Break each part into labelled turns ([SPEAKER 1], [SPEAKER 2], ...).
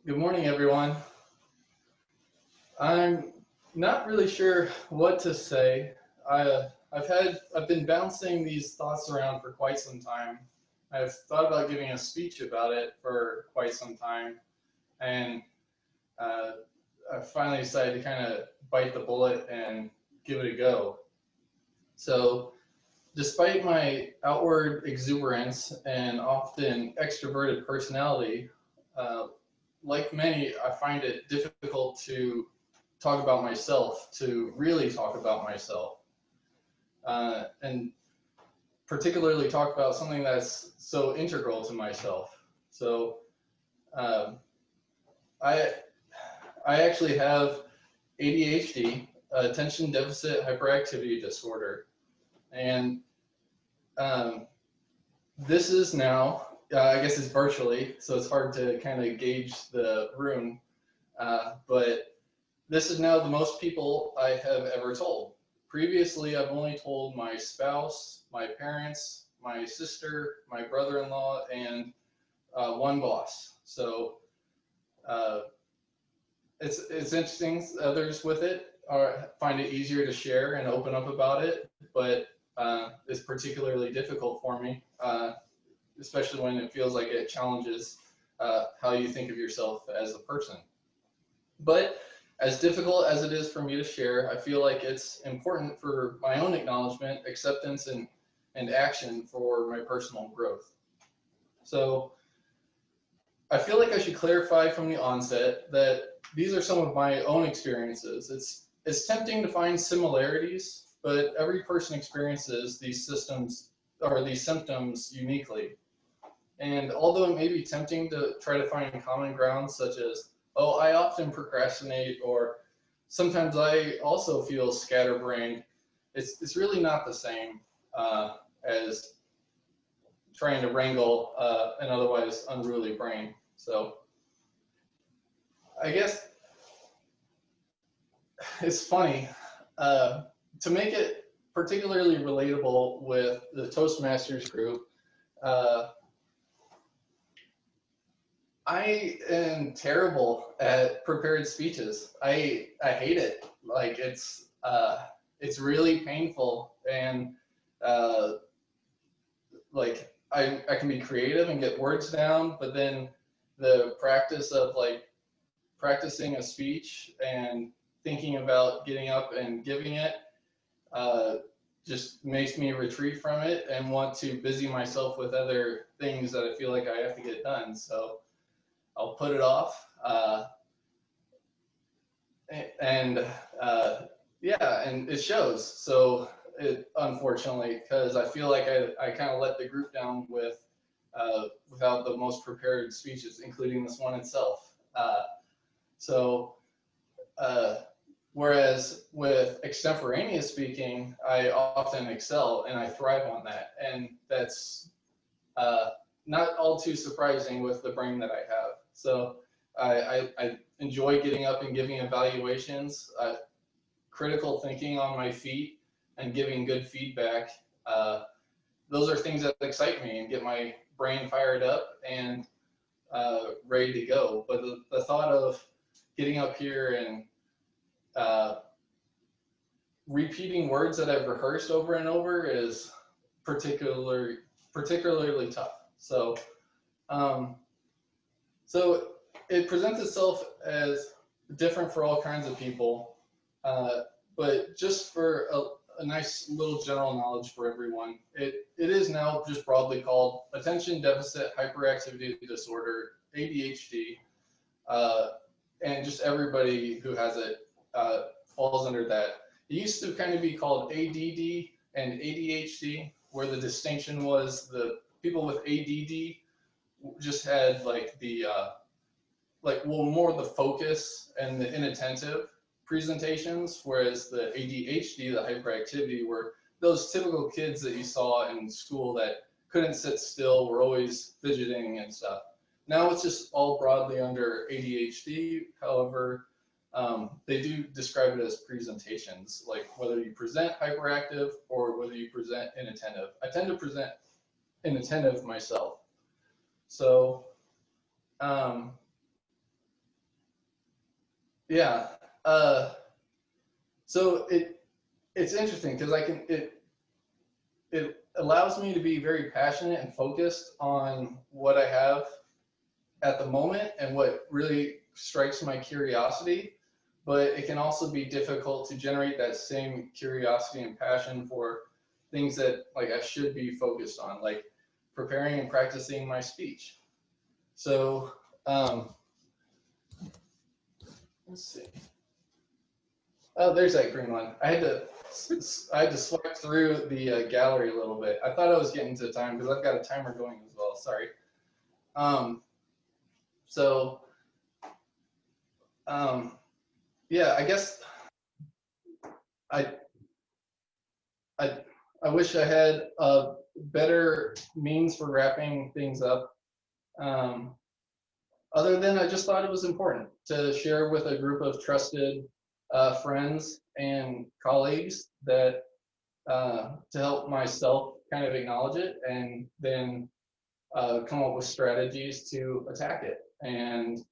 [SPEAKER 1] Good morning, everyone. I'm not really sure what to say. I've been bouncing these thoughts around for quite some time. I've thought about giving a speech about it for quite some time, and uh, I finally decided to kind of bite the bullet and give it a go. So, despite my outward exuberance and often extroverted personality, uh, like many, I find it difficult to talk about myself, to really talk about myself, and particularly talk about something that's so integral to myself. So um, I I actually have ADHD, attention deficit hyperactivity disorder, and um, this is now I guess it's virtually, so it's hard to kind of gauge the room, but this is now the most people I have ever told. Previously, I've only told my spouse, my parents, my sister, my brother in law, and one boss. So uh, it's interesting. Others with it find it easier to share and open up about it, but it's particularly difficult for me, especially when it feels like it challenges how you think of yourself as a person. But as difficult as it is for me to share, I feel like it's important for my own acknowledgement, acceptance, and action for my personal growth. So I feel like I should clarify from the onset that these are some of my own experiences. It's tempting to find similarities, but every person experiences these systems or these symptoms uniquely. And although it may be tempting to try to find common ground, such as, oh, I often procrastinate, or sometimes I also feel scatterbrained, it's really not the same as trying to wrangle an otherwise unruly brain. So I guess it's funny uh, to make it particularly relatable with the Toastmasters group. Uh, I am terrible at prepared speeches. I hate it. Like it's really painful, and uh, like I can be creative and get words down, but then the practice of like practicing a speech and thinking about getting up and giving it uh, just makes me retreat from it and want to busy myself with other things that I feel like I have to get done. So I'll put it off. And yeah, and it shows. So it unfortunately, because I feel like I kind of let the group down without the most prepared speeches, including this one itself. So uh, whereas with extemporaneous speaking, I often excel and I thrive on that, and that's uh, not all too surprising with the brain that I have. So I enjoy getting up and giving evaluations, critical thinking on my feet, and giving good feedback. Uh, those are things that excite me and get my brain fired up and ready to go. But the thought of getting up here and uh, repeating words that I've rehearsed over and over is particularly particularly tough. Um, so it presents itself as different for all kinds of people, uh, but just for a nice little general knowledge for everyone, it is now just broadly called attention deficit hyperactivity disorder, ADHD, uh, and just everybody who has it falls under that. It used to kind of be called ADD and ADHD, where the distinction was the people with ADD just had like more the focus and the inattentive presentations, whereas the ADHD, the hyperactivity, were those typical kids that you saw in school that couldn't sit still, were always fidgeting and stuff. Now it's just all broadly under ADHD. However, they do describe it as presentations, like whether you present hyperactive or whether you present inattentive. I tend to present inattentive myself. So um, Yeah. So it's interesting because it allows me to be very passionate and focused on what I have at the moment and what really strikes my curiosity. But it can also be difficult to generate that same curiosity and passion for things that like I should be focused on, like preparing and practicing my speech. So let's see. Oh, there's that green one. I had to swipe through the gallery a little bit. I thought I was getting to time because I've got a timer going as well. Sorry. Um, so um, yeah, I guess I I I wish I had a better means for wrapping things up. Um, other than I just thought it was important to share with a group of trusted friends and colleagues that to help myself kind of acknowledge it and then come up with strategies to attack it and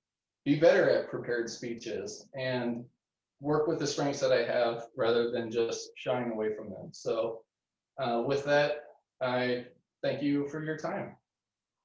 [SPEAKER 1] be better at prepared speeches and work with the strengths that I have rather than just shying away from them. So with that, I thank you for your time.